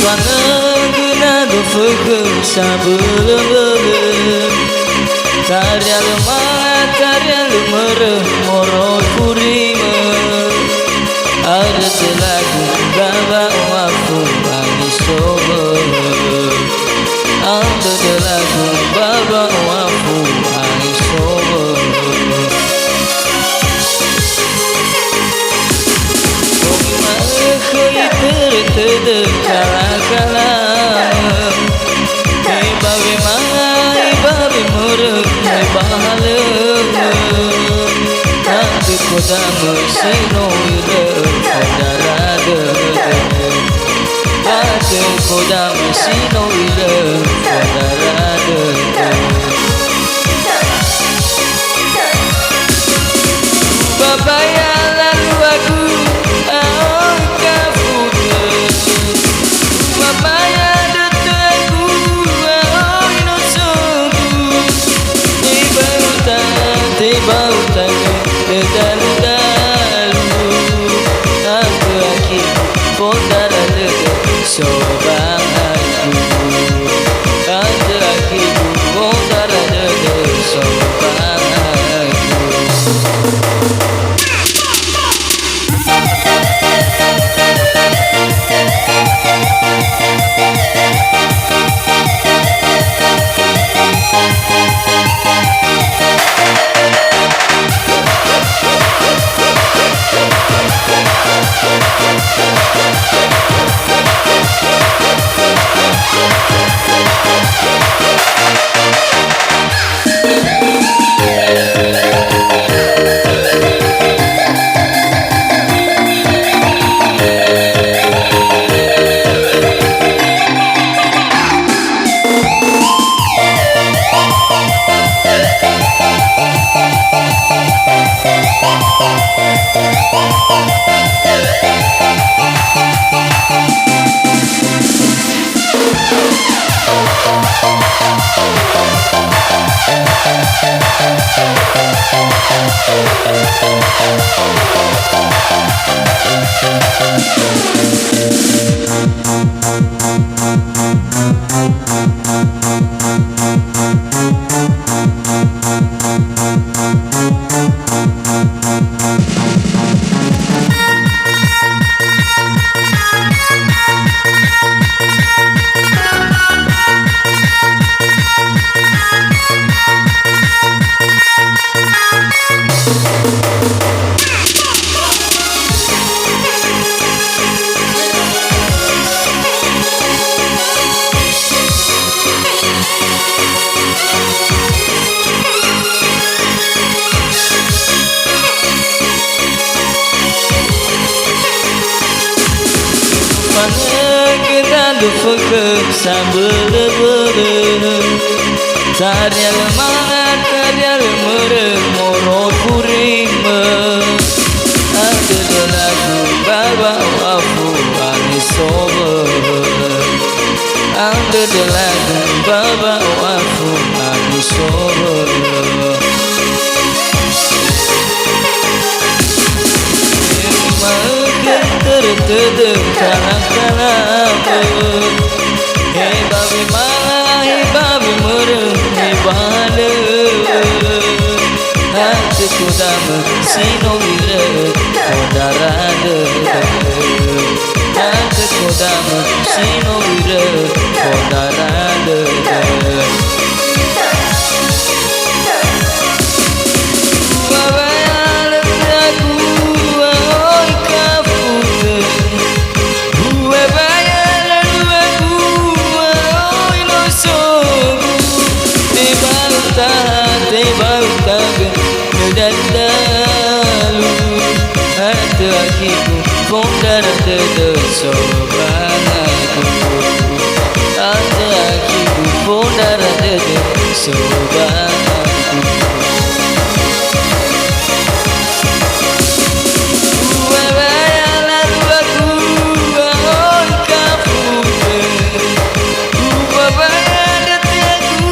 Pangengeunadu feukeung sabeuleum karya lemah karya lumereuh moro kurimeuh ada lagu baba wafu bani sober ada lagu baba wafu bani sober tertede kala-kala hei babe mangai babe muruk hei bahalem nanti koda mesino irem kodarade nanti koda mesino irem kodarade babaya lalu aku Pangengeunadu feukeung sabeuleum karya lemah karya lumereuh moro kurimeuh ada lagu baba wafu bani sober ada lagu baba wafu bani sober tertede kala-kala hei babe mangai kodama sino wira kodarade ate kodama sino wira kodarade Pondar de sobanaku ada akiku pondar de sobanaku bayalan aku oi kapute bayan deteku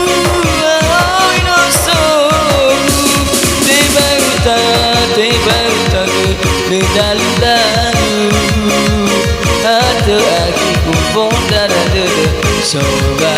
oi no so tiba de dalam ada akiku pondar de soba